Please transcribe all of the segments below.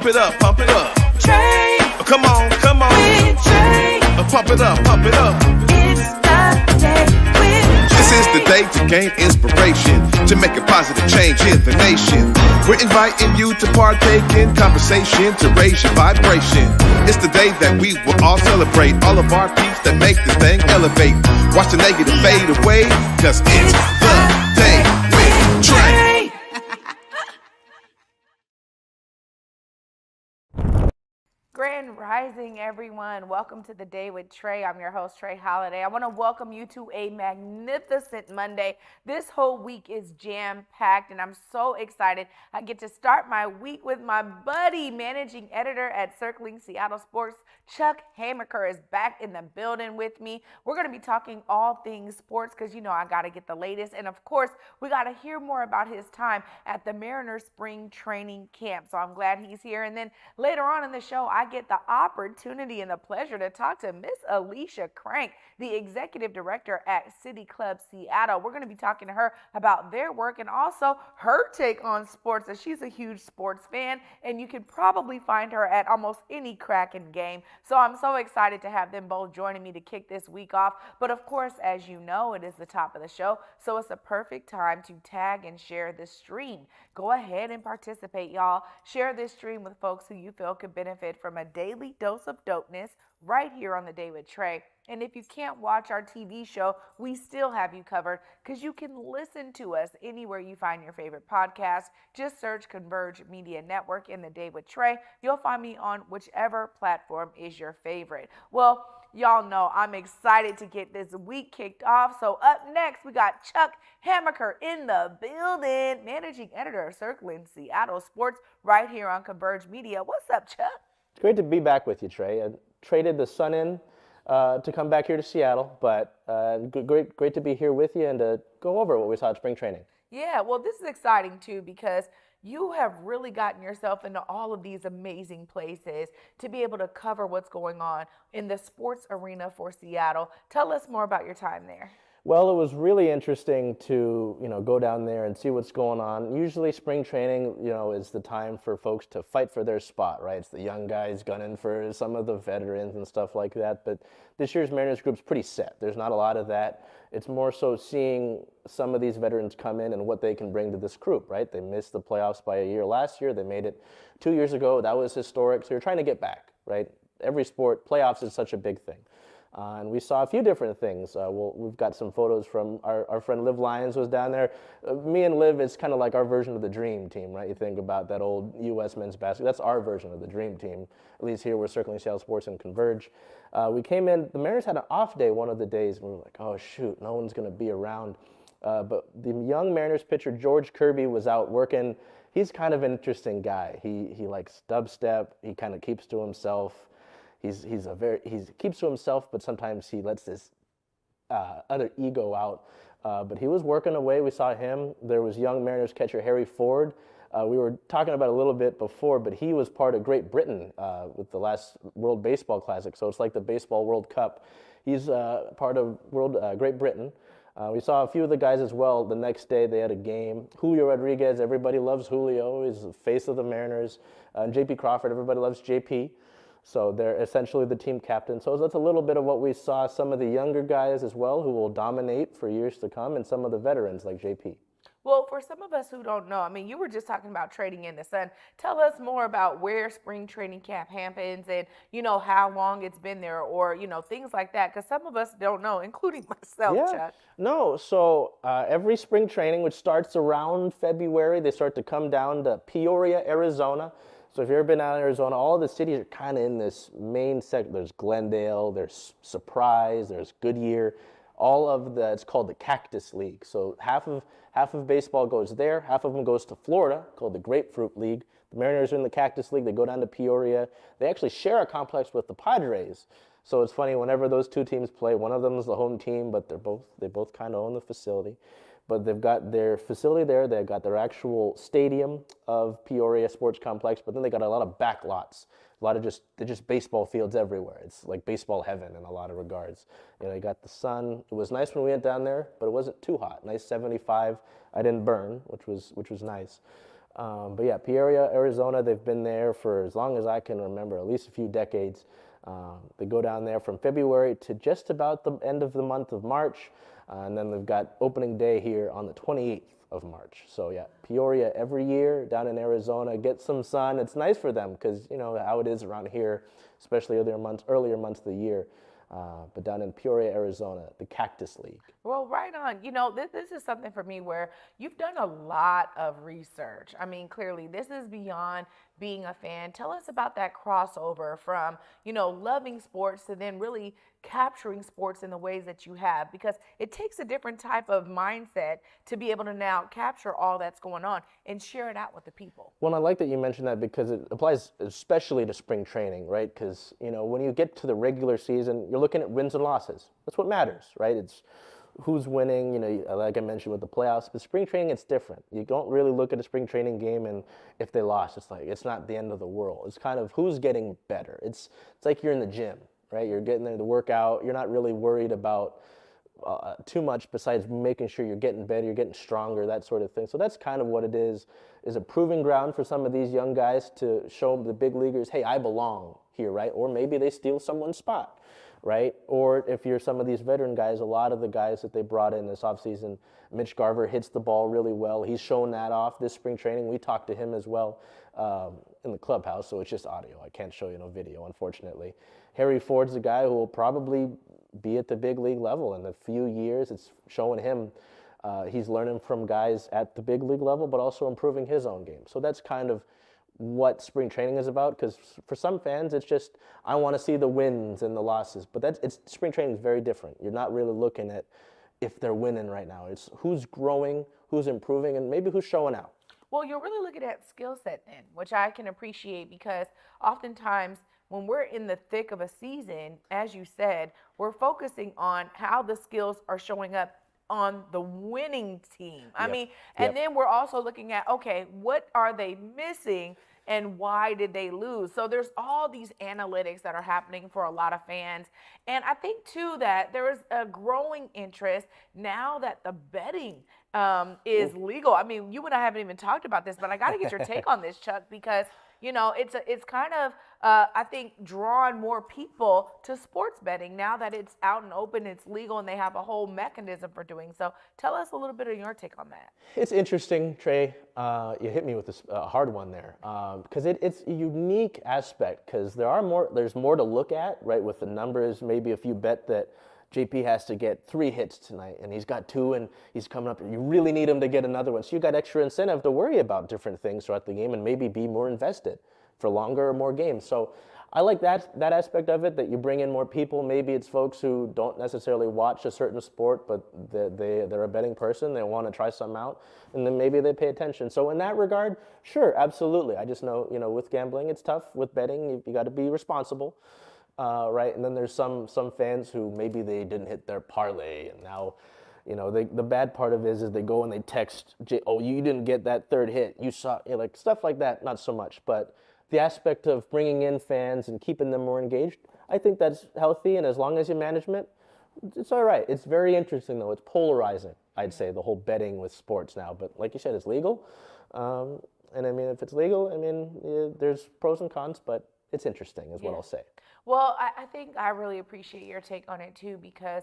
Pump it up, pump it up. Trae. Come on, come on. With Trae. Pump it up, pump it up. It's the day with Trae. This is the day to gain inspiration, to make a positive change in the nation. We're inviting you to partake in conversation, to raise your vibration. It's the day that we will all celebrate all of our peace that make this thing elevate. Watch the negative fade away, cause it's the day with Trae. Grand Rising, everyone. Welcome to the Day with Trae. I'm your host, Trae Holiday. I want to welcome you to a magnificent Monday. This whole week is jam-packed, and I'm so excited. I get to start my week with my buddy, managing editor at Circling Seattle Sports, Chuck Hamaker, is back in the building with me. We're going to be talking all things sports because, you know, I got to get the latest. And, of course, we got to hear more about his time at the Mariners Spring Training Camp. So I'm glad he's here. And then later on in the show, I get the opportunity and the pleasure to talk to Miss Alicia Crank, the executive director at CityClub Seattle. We're going to be talking to her about their work and also her take on sports, as she's a huge sports fan, and you can probably find her at almost any Kraken game. So I'm so excited to have them both joining me to kick this week off. But of course, as you know, it is the top of the show, so it's a perfect time to tag and share this stream. Go ahead and participate, y'all. Share this stream with folks who you feel could benefit from a daily dose of dopeness right here on The Day with Trae. And if you can't watch our TV show, we still have you covered because you can listen to us anywhere you find your favorite podcast. Just search Converge Media Network in The Day with Trae. You'll find me on whichever platform is your favorite. Well, y'all know I'm excited to get this week kicked off. So up next, we got Chuck Hamaker in the building, managing editor of Circling Seattle Sports right here on Converge Media. What's up, Chuck? It's great to be back with you, Trae. I traded the sun in to come back here to Seattle, but great to be here with you and to go over what we saw at spring training. Yeah, well, this is exciting too because you have really gotten yourself into all of these amazing places to be able to cover what's going on in the sports arena for Seattle. Tell us more about your time there. Well, it was really interesting to, go down there and see what's going on. Usually spring training, is the time for folks to fight for their spot, right? It's the young guys gunning for some of the veterans and stuff like that. But this year's Mariners group's pretty set. There's not a lot of that. It's more so seeing some of these veterans come in and what they can bring to this group, right? They missed the playoffs by a year last year. They made it 2 years ago. That was historic. So you're trying to get back, right? Every sport, playoffs is such a big thing. And we saw a few different things. We've got some photos from our friend Liv Lyons was down there. Me and Liv is kind of like our version of the dream team, right? You think about that old U.S. men's basketball. That's our version of the dream team. At least here we're Circling Seattle Sports and Converge. We came in, the Mariners had an off day one of the days, and we were like, oh shoot, no one's going to be around. But the young Mariners pitcher, George Kirby, was out working. He's kind of an interesting guy. He likes dubstep. He kind of keeps to himself. He keeps to himself, but sometimes he lets this other ego out. But he was working away. We saw him. There was young Mariners catcher Harry Ford. We were talking about it a little bit before, but he was part of Great Britain with the last World Baseball Classic. So it's like the Baseball World Cup. He's part of Great Britain. We saw a few of the guys as well. The next day they had a game. Julio Rodriguez, everybody loves Julio. He's the face of the Mariners. J.P. Crawford, everybody loves J.P. So they're essentially the team captain. So that's a little bit of what we saw. Some of the younger guys as well who will dominate for years to come, and some of the veterans like JP. Well, for some of us who don't know, you were just talking about trading in the sun. Tell us more about where spring training camp happens and, how long it's been there or, things like that. Because some of us don't know, including myself, Chuck. No, so every spring training, which starts around February, they start to come down to Peoria, Arizona. So if you've ever been out in Arizona, all the cities are kind of in this main sector. There's Glendale, there's Surprise, there's Goodyear. It's called the Cactus League. So half of baseball goes there, half of them goes to Florida, called the Grapefruit League. The Mariners are in the Cactus League. They go down to Peoria. They actually share a complex with the Padres. So it's funny, whenever those two teams play, one of them is the home team, but they both kind of own the facility. But they've got their facility there. They've got their actual stadium of Peoria Sports Complex, but then they got a lot of back lots. They're just baseball fields everywhere. It's like baseball heaven in a lot of regards. You got the sun. It was nice when we went down there, but it wasn't too hot. Nice 75. I didn't burn, which was nice. But yeah, Peoria, Arizona, they've been there for as long as I can remember, at least a few decades. They go down there from February to just about the end of the month of March, and then they've got opening day here on the 28th of March. So yeah, Peoria every year down in Arizona, get some sun. It's nice for them because you know how it is around here, especially earlier months of the year. But down in Peoria, Arizona, the Cactus League. Well, right on. You know, this is something for me where you've done a lot of research. I mean, clearly, this is beyond being a fan. Tell us about that crossover from, you know, loving sports to then really capturing sports in the ways that you have, because it takes a different type of mindset to be able to now capture all that's going on and share it out with the people. Well, I like that you mentioned that because it applies especially to spring training, right? Because, you know, when you get to the regular season, you're looking at wins and losses. That's what matters, right? It's who's winning, you know, like I mentioned with the playoffs. But spring training, it's different. You don't really look at a spring training game and if they lost, it's like, it's not the end of the world. It's kind of who's getting better. It's like you're in the gym, right? You're getting there to work out. You're not really worried about too much besides making sure you're getting better, you're getting stronger, that sort of thing. So that's kind of what it is a proving ground for some of these young guys to show the big leaguers, hey, I belong here, right? Or maybe they steal someone's spot, right? Or if you're some of these veteran guys, a lot of the guys that they brought in this offseason, Mitch Garver hits the ball really well. He's shown that off this spring training. We talked to him as well in the clubhouse, so it's just audio. I can't show you no video, unfortunately. Harry Ford's the guy who will probably be at the big league level in a few years. It's showing him he's learning from guys at the big league level, but also improving his own game. So that's kind of what spring training is about, because for some fans, it's just, I want to see the wins and the losses. But spring training is very different. You're not really looking at if they're winning right now. It's who's growing, who's improving, and maybe who's showing out. Well, you're really looking at skill set then, which I can appreciate, because oftentimes when we're in the thick of a season, as you said, we're focusing on how the skills are showing up on the winning team. I mean, and then we're also looking at, okay, what are they missing and why did they lose? So there's all these analytics that are happening for a lot of fans. And I think too that there is a growing interest now that the betting is legal. I mean, you and I haven't even talked about this, but I got to get your take on this, Chuck, because you know, it's kind of, I think, drawn more people to sports betting now that it's out and open, it's legal, and they have a whole mechanism for doing so. Tell us a little bit of your take on that. It's interesting, Trae. You hit me with this hard one there, because it's a unique aspect, because there's more to look at, right, with the numbers. Maybe if you bet that JP has to get 3 hits tonight, and he's got 2, and he's coming up. You really need him to get another one. So you got extra incentive to worry about different things throughout the game and maybe be more invested for longer or more games. So I like that aspect of it, that you bring in more people. Maybe it's folks who don't necessarily watch a certain sport, but they're a betting person. They want to try something out, and then maybe they pay attention. So in that regard, sure, absolutely. I just know, you know, with gambling, it's tough. With betting, you got to be responsible. Right, and then there's some fans who maybe they didn't hit their parlay, and now, you know, the bad part of it is they go and they text, oh, you didn't get that 3rd hit, you saw, you know, like stuff like that, not so much. But the aspect of bringing in fans and keeping them more engaged, I think that's healthy, and as long as you management, it's all right. It's very interesting though. It's polarizing, I'd say, the whole betting with sports now. But like you said, it's legal, and I mean, if it's legal, I mean, there's pros and cons, but it's interesting is what I'll say. Well, I think I really appreciate your take on it too, because,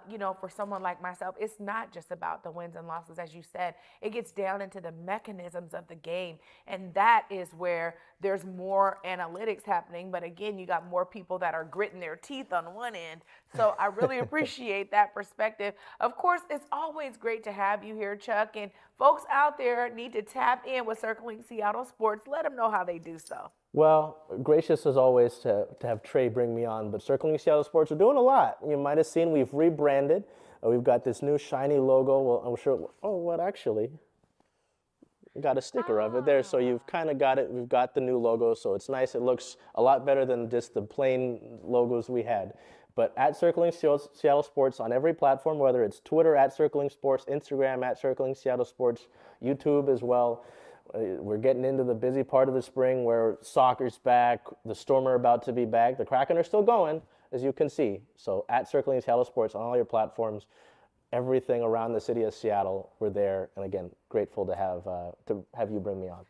you know, for someone like myself, it's not just about the wins and losses, as you said. It gets down into the mechanisms of the game, and that is where there's more analytics happening. But again, you got more people that are gritting their teeth on one end. So I really appreciate that perspective. Of course, it's always great to have you here, Chuck, and folks out there need to tap in with Circling Seattle Sports. Let them know how they do so. Well, gracious as always to have Trae bring me on, but Circling Seattle Sports are doing a lot. You might have seen we've rebranded. We've got this new shiny logo. Well, I'm sure, actually, we got a sticker of it there, so you've kind of got it. We've got the new logo, so it's nice. It looks a lot better than just the plain logos we had. But at Circling Seattle Sports on every platform, whether it's Twitter at Circling Sports, Instagram at Circling Seattle Sports, YouTube as well. We're getting into the busy part of the spring where soccer's back, the Storm are about to be back, the Kraken are still going, as you can see. So at Circling Seattle Sports on all your platforms, everything around the city of Seattle. We're there, and again, grateful to have you bring me on.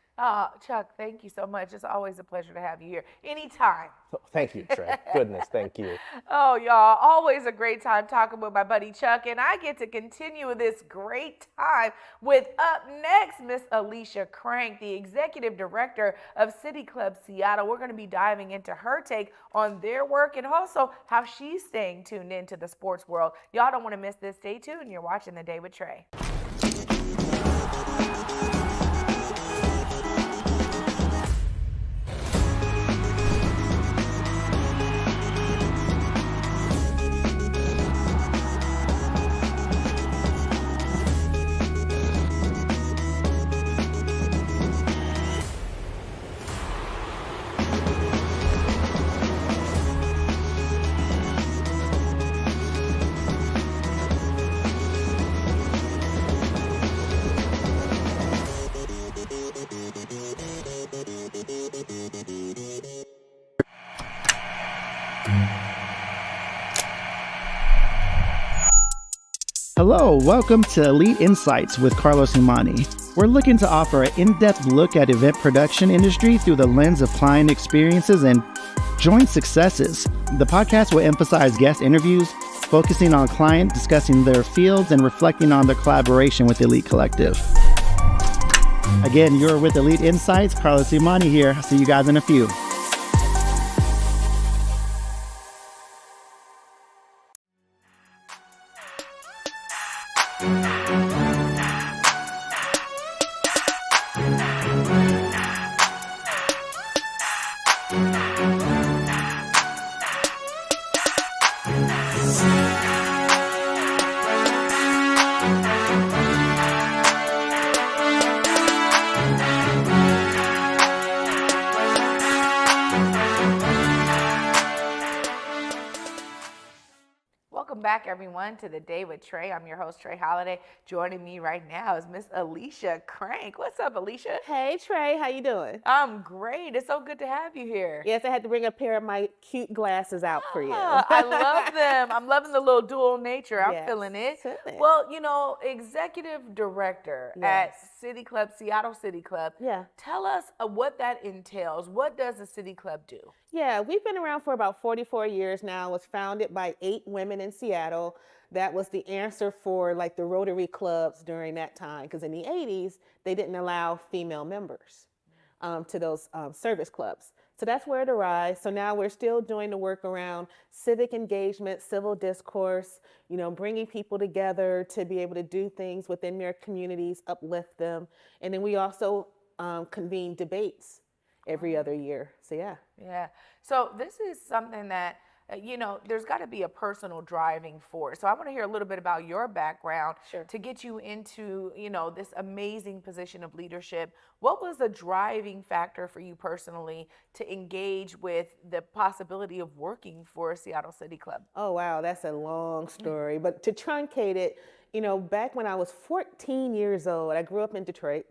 Chuck, thank you so much. It's always a pleasure to have you here. Anytime. So, thank you, Trae. Goodness, thank you. Oh, y'all, always a great time talking with my buddy Chuck, and I get to continue this great time with up next, Miss Alicia Crank, the Executive Director of CityClub Seattle. We're going to be diving into her take on their work and also how she's staying tuned into the sports world. Y'all don't want to miss this. Stay tuned. You're watching The Day with Trae. Hello, welcome to Elite Insights with Carlos Humani. We're looking to offer an in-depth look at event production industry through the lens of client experiences and joint successes. The podcast will emphasize guest interviews, focusing on client, discussing their fields, and reflecting on their collaboration with Elite Collective. Again, you're with Elite Insights. Carlos Humani here. I'll see you guys in a few. Welcome back, everyone, to The Day with Trae. I'm your host, Trae Holiday. Joining me right now is Miss Alicia Crank. What's up, Alicia? Hey Trae, how you doing? I'm great. It's so good to have you here. Yes, I had to bring a pair of my cute glasses out for you. I love them. I'm loving the little dual nature. I'm Yes, feeling it. certainly. Well, you know, Executive Director at Yes. City Club, Seattle City Club. Yeah. Tell us what that entails. What does the City Club do? Yeah, we've been around for about 44 years now. It was founded by 8 women in Seattle. That was the answer for like the Rotary clubs during that time, because in the 80s, they didn't allow female members to those service clubs. So that's where it arrived. So now we're still doing the work around civic engagement, civil discourse, you know, bringing people together to be able to do things within their communities, uplift them. And then we also convene debates every other year. So yeah. Yeah. So this is something that, you know, there's got to be a personal driving force. So I want to hear a little bit about your background to get you into, you know, this amazing position of leadership. What was the driving factor for you personally to engage with the possibility of working for Seattle City Club? Oh, wow. That's a long story. But to truncate it, you know, back when I was 14 years old, I grew up in Detroit,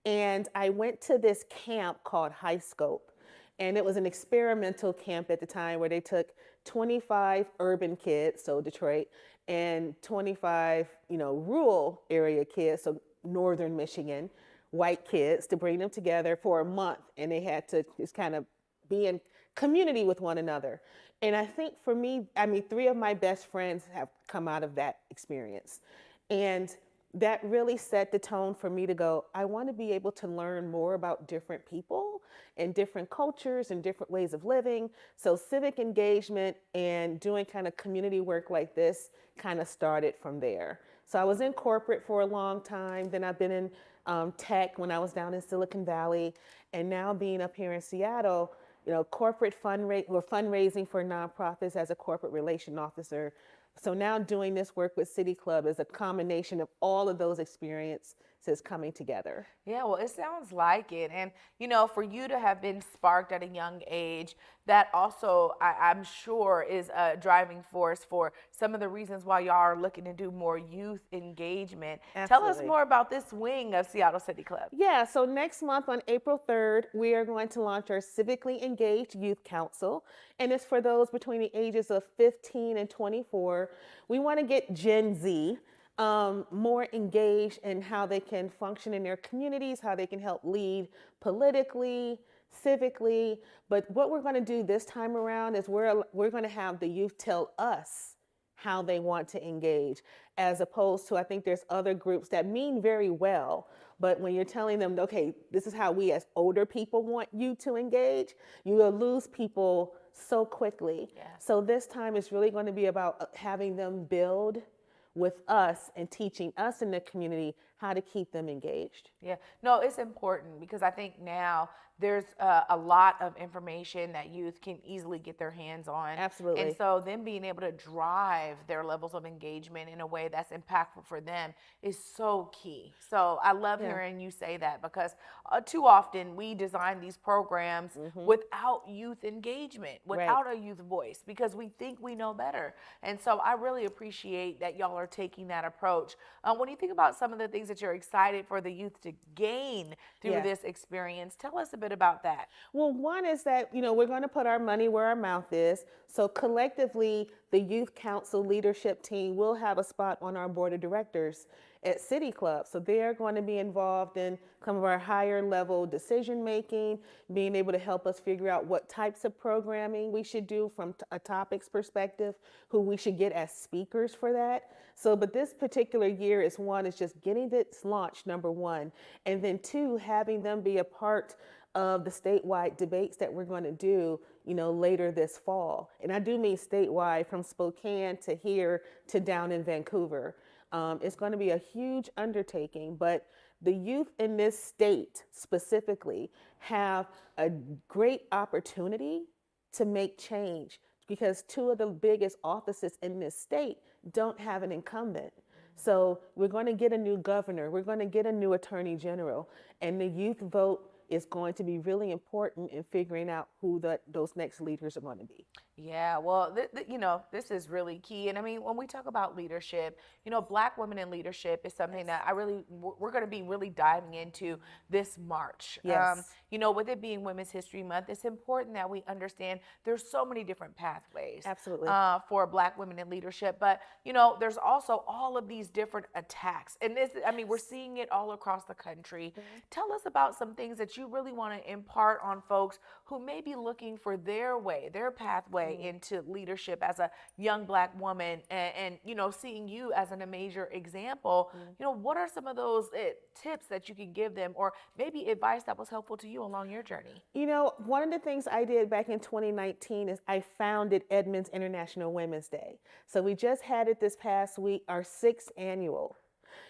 and I went to this camp called High Scope. And it was an experimental camp at the time where they took 25 urban kids, so Detroit, and 25, you know, rural area kids, so northern Michigan, white kids, to bring them together for a month. And they had to just kind of be in community with one another. And I think for me, I mean, 3 of my best friends have come out of that experience. And that really set the tone for me to go, I want to be able to learn more about different people and different cultures and different ways of living. So civic engagement and doing kind of community work like this kind of started from there. So I was in corporate for a long time. Then I've been in tech when I was down in Silicon Valley. And now being up here in Seattle, you know, corporate fundraising for nonprofits as a corporate relation officer. So now doing this work with City Club is a combination of all of those experiences coming together. Yeah, well, it sounds like it. And, you know, for you to have been sparked at a young age, that also, I'm sure, is a driving force for some of the reasons why y'all are looking to do more youth engagement. Tell us Absolutely. more about this wing of Seattle City Club. Yeah, so next month on April 3rd, we are going to launch our Civically Engaged Youth Council. And it's for those between the ages of 15 and 24. We want to get Gen Z more engaged in how they can function in their communities, how they can help lead politically, civically. But what we're going to do this time around is we're going to have the youth tell us how they want to engage, as opposed to, I think there's other groups that mean very well, but when you're telling them, okay, this is how we as older people want you to engage, you will lose people so quickly. Yeah. So this time is really going to be about having them build with us and teaching us in the community how to keep them engaged. Yeah, no, it's important because I think now there's a lot of information that youth can easily get their hands on. Absolutely. And so them being able to drive their levels of engagement in a way that's impactful for them is so key. So I love hearing you say that because too often we design these programs without youth engagement, without a youth voice, because we think we know better. And so I really appreciate that y'all are taking that approach. When you think about some of the things that you're excited for the youth to gain through this experience, tell us a bit about that. Well, one is that, we're going to put our money where our mouth is. So collectively, the Youth Council leadership team will have a spot on our board of directors at CityClub. So they're going to be involved in some of our higher level decision making, being able to help us figure out what types of programming we should do from a topics perspective, who we should get as speakers for that. So, but this particular year is just getting this launched, number one, and then two, having them be a part of the statewide debates that we're going to do, later this fall. And I do mean statewide, from Spokane to here to down in Vancouver. It's going to be a huge undertaking, but the youth in this state specifically have a great opportunity to make change because two of the biggest offices in this state don't have an incumbent. So we're going to get a new governor, we're going to get a new attorney general, and the youth vote is going to be really important in figuring out who those next leaders are going to be. Yeah, well, this is really key. And I mean, when we talk about leadership, Black women in leadership is something that we're going to be really diving into this March. Yes. With it being Women's History Month, it's important that we understand there's so many different pathways. Absolutely. For Black women in leadership. But, there's also all of these different attacks. And we're seeing it all across the country. Mm-hmm. Tell us about some things that you really want to impart on folks who may be looking for their pathway into leadership as a young Black woman, and seeing you as a major example. What are some of those tips that you can give them, or maybe advice that was helpful to you along your journey? One of the things I did back in 2019 is I founded Edmonds International Women's Day. So we just had it this past week, our 6th annual.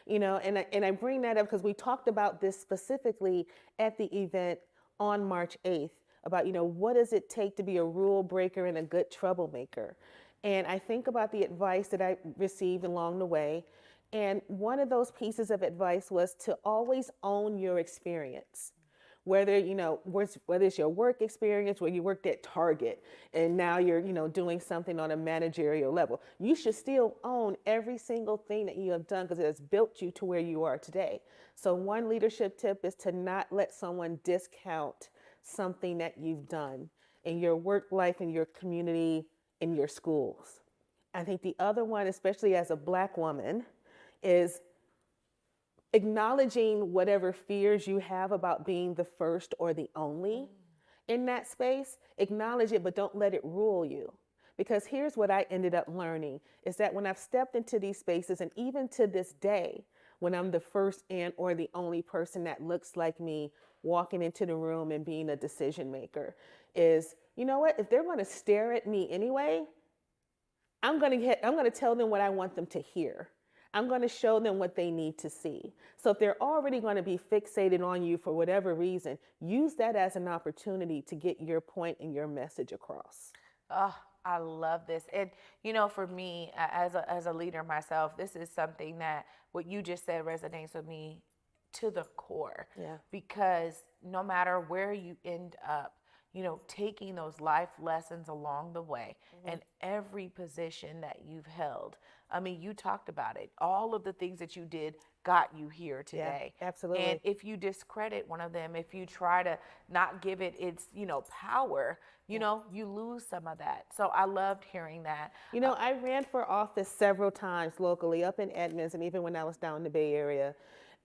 And I bring that up because we talked about this specifically at the event on March 8th. About, what does it take to be a rule breaker and a good troublemaker? And I think about the advice that I received along the way. And one of those pieces of advice was to always own your experience. Whether it's your work experience, where you worked at Target and now you're, doing something on a managerial level, you should still own every single thing that you have done because it has built you to where you are today. So one leadership tip is to not let someone discount something that you've done in your work life, in your community, in your schools. I think the other one, especially as a Black woman, is acknowledging whatever fears you have about being the first or the only in that space. Acknowledge it, but don't let it rule you. Because here's what I ended up learning is that when I've stepped into these spaces, and even to this day, when I'm the first and or the only person that looks like me walking into the room and being a decision maker, is, if they're going to stare at me anyway, I'm going to tell them what I want them to hear. I'm going to show them what they need to see. So if they're already going to be fixated on you for whatever reason, use that as an opportunity to get your point and your message across. Oh, I love this. And, for me, as a leader myself, this is something that what you just said resonates with me to the core. Yeah. Because no matter where you end up, taking those life lessons along the way and every position that you've held. I mean, you talked about it. All of the things that you did got you here today. Yeah, absolutely. And if you discredit one of them, if you try to not give it its, power, you lose some of that. So I loved hearing that. I ran for office several times locally up in Edmonds and even when I was down in the Bay Area.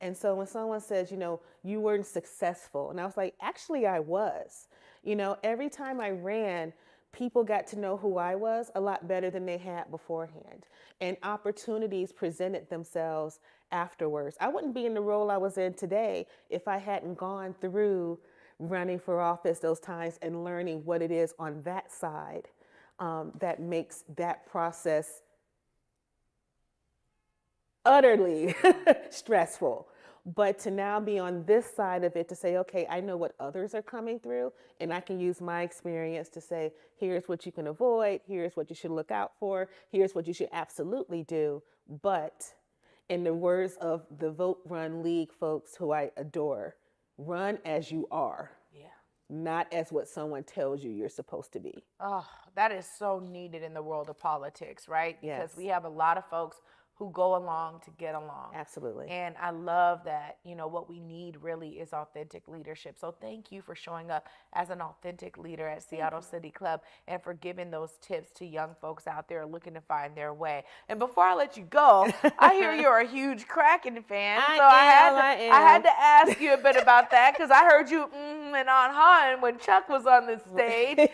And so when someone says, you weren't successful, and I was like, actually I was. Every time I ran, people got to know who I was a lot better than they had beforehand. And opportunities presented themselves afterwards. I wouldn't be in the role I was in today if I hadn't gone through running for office those times and learning what it is on that side that makes that process utterly stressful. But to now be on this side of it to say, okay, I know what others are coming through, and I can use my experience to say, here's what you can avoid, here's what you should look out for, here's what you should absolutely do. But in the words of the Vote Run League folks who I adore, run as you are, not as what someone tells you you're supposed to be. Oh, that is so needed in the world of politics, right? Yes. Because we have a lot of folks who go along to get along. Absolutely. And I love that, what we need really is authentic leadership. So thank you for showing up as an authentic leader at Seattle City Club and for giving those tips to young folks out there looking to find their way. And before I let you go, I hear you're a huge Kraken fan. I had to ask you a bit about that because I heard you and on Han when Chuck was on the stage.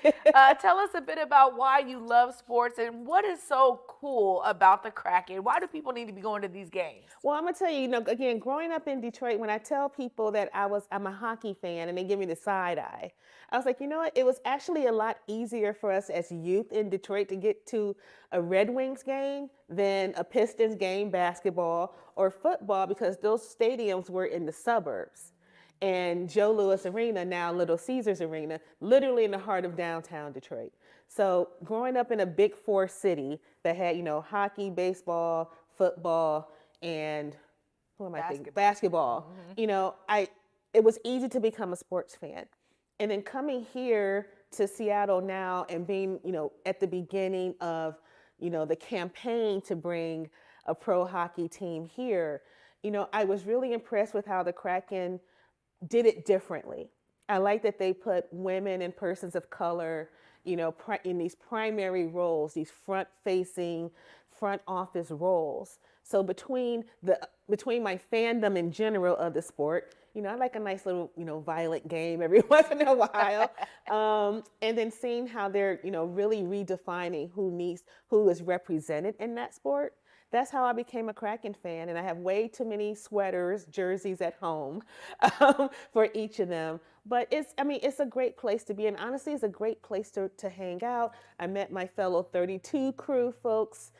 Tell us a bit about why you love sports and what is so cool about the Kraken. Why do people need to be going to these games? Well, I'm gonna tell you, again, growing up in Detroit, when I tell people that I'm a hockey fan and they give me the side eye, I was like, you know what? It was actually a lot easier for us as youth in Detroit to get to a Red Wings game than a Pistons game, basketball or football, because those stadiums were in the suburbs. And Joe Louis Arena, now Little Caesars Arena, literally in the heart of downtown Detroit. So growing up in a big four city that had, hockey, baseball, football, and basketball. It was easy to become a sports fan. And then coming here to Seattle now and being, at the beginning of, the campaign to bring a pro hockey team here, I was really impressed with how the Kraken did it differently. I like that they put women and persons of color, in these primary roles, these front-facing, front office roles. So between my fandom in general of the sport, I like a nice little, violent game every once in a while. And then seeing how they're, really redefining who is represented in that sport. That's how I became a Kraken fan, and I have way too many sweaters, jerseys at home for each of them. But it's a great place to be, and honestly, it's a great place to hang out. I met my fellow 32 crew folks,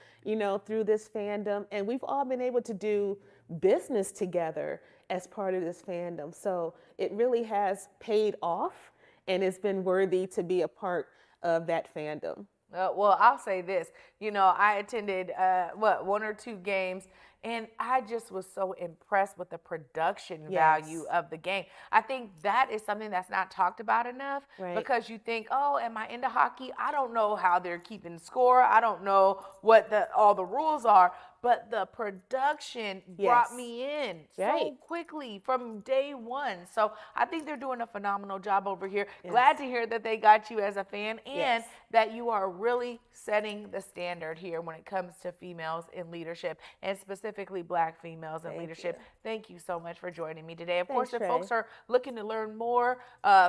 through this fandom, and we've all been able to do business together as part of this fandom. So it really has paid off, and it's been worthy to be a part of that fandom. Well, I'll say this, I attended, 1 or 2 games, and I just was so impressed with the production value of the game. I think that is something that's not talked about enough because you think, oh, am I into hockey? I don't know how they're keeping score. I don't know what all the rules are. But the production brought me in so quickly from day one. So I think they're doing a phenomenal job over here. Glad to hear that they got you as a fan and that you are really setting the standard here when it comes to females in leadership and specifically Black females in leadership. Thank you so much for joining me today. Of course, if folks are looking to learn more,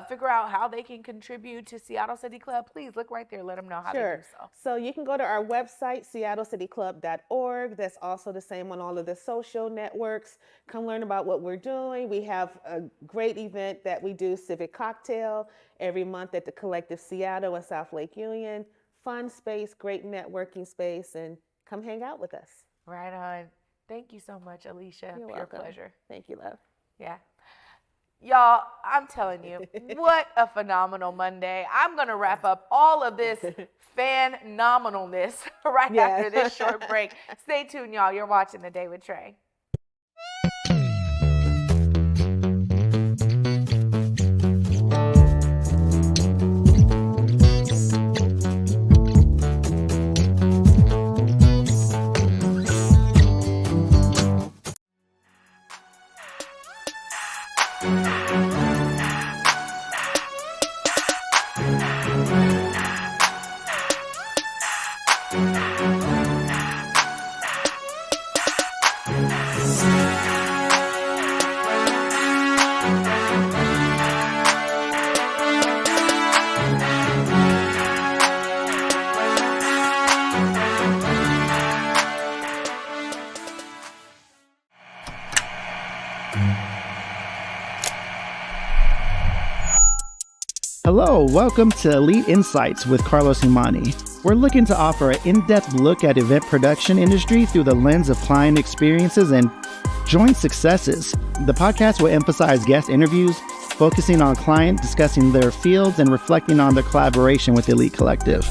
figure out how they can contribute to Seattle City Club, please look right there. Let them know how to do so. So you can go to our website, seattlecity.club.org. That's also the same on all of the social networks. Come learn about what we're doing. We have a great event that we do, Civic Cocktail, every month at the Collective Seattle in South Lake Union. Fun space, great networking space, and come hang out with us. Right on. Thank you so much, Alicia. You're Pure welcome. pleasure. Thank you, love. Yeah. Y'all, I'm telling you, what a phenomenal Monday. I'm going to wrap up all of this phenomenalness right after this short break. Stay tuned, y'all. You're watching The Day with Trae. Hello, welcome to Elite Insights with Carlos Imani. We're looking to offer an in-depth look at event production industry through the lens of client experiences and joint successes. The podcast will emphasize guest interviews, focusing on client, discussing their fields, and reflecting on their collaboration with Elite Collective.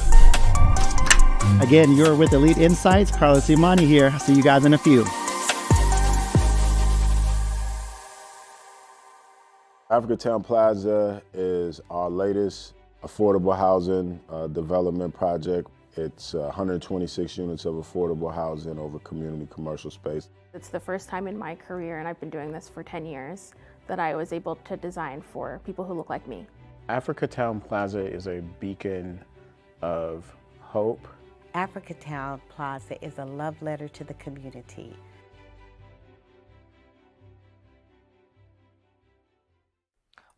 Again, you're with Elite Insights. Carlos Imani here. See you guys in a few. Africatown Plaza is our latest affordable housing development project. It's 126 units of affordable housing over community commercial space. It's the first time in my career, and I've been doing this for 10 years, that I was able to design for people who look like me. Africatown Plaza is a beacon of hope. Africatown Plaza is a love letter to the community.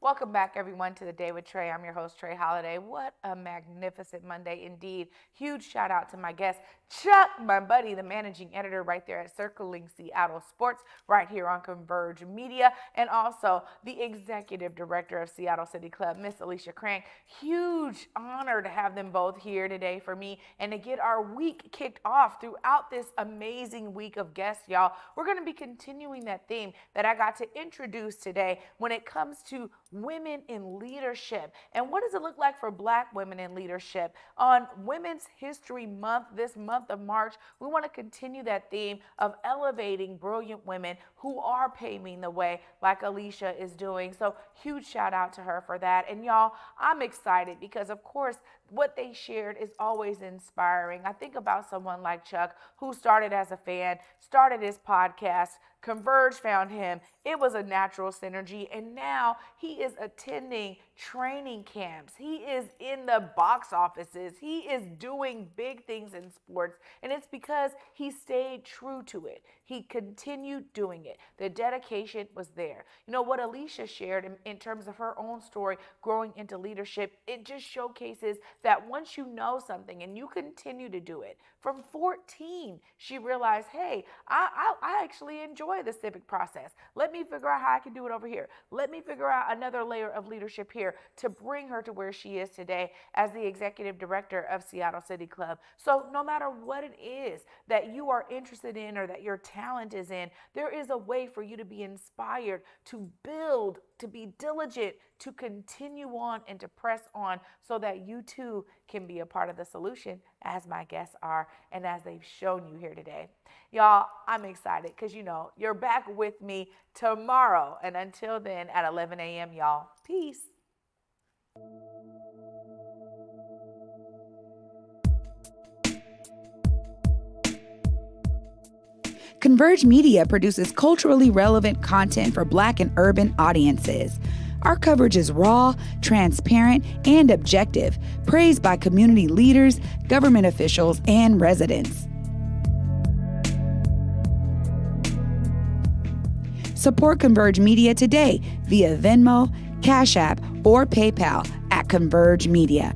Welcome back, everyone, to The Day with Trae. I'm your host, Trae Holiday. What a magnificent Monday indeed. Huge shout out to my guest, Chuck, my buddy, the managing editor right there at Circling Seattle Sports, right here on Converge Media, and also the executive director of Seattle City Club, Miss Alicia Crank. Huge honor to have them both here today for me and to get our week kicked off throughout this amazing week of guests, y'all. We're going to be continuing that theme that I got to introduce today when it comes to women in leadership. And what does it look like for Black women in leadership? On Women's History Month, this month of March, we want to continue that theme of elevating brilliant women who are paving the way like Alicia is doing. So huge shout out to her for that. And y'all, I'm excited because of course, what they shared is always inspiring. I think about someone like Chuck, who started as a fan, started his podcast, Converge found him. It was a natural synergy, and now he is attending training camps. He is in the box offices. He is doing big things in sports, and it's because he stayed true to it. He continued doing it. The dedication was there. You know, what Alicia shared in terms of her own story growing into leadership, it just showcases that once you know something and you continue to do it, from 14, she realized, hey, I actually enjoy the civic process. Let me figure out how I can do it over here. Let me figure out another layer of leadership here to bring her to where she is today as the executive director of Seattle City Club. So no matter what it is that you are interested in or that your talent is in, there is a way for you to be inspired, to build, to be diligent, to continue on and to press on so that you too can be a part of the solution, as my guests are and as they've shown you here today. Y'all, I'm excited because you know you're back with me tomorrow. And until then, at 11 a.m., y'all, peace. Converge Media produces culturally relevant content for Black and urban audiences. Our coverage is raw, transparent, and objective, praised by community leaders, government officials, and residents. Support Converge Media today via Venmo, Cash App, or PayPal at Converge Media.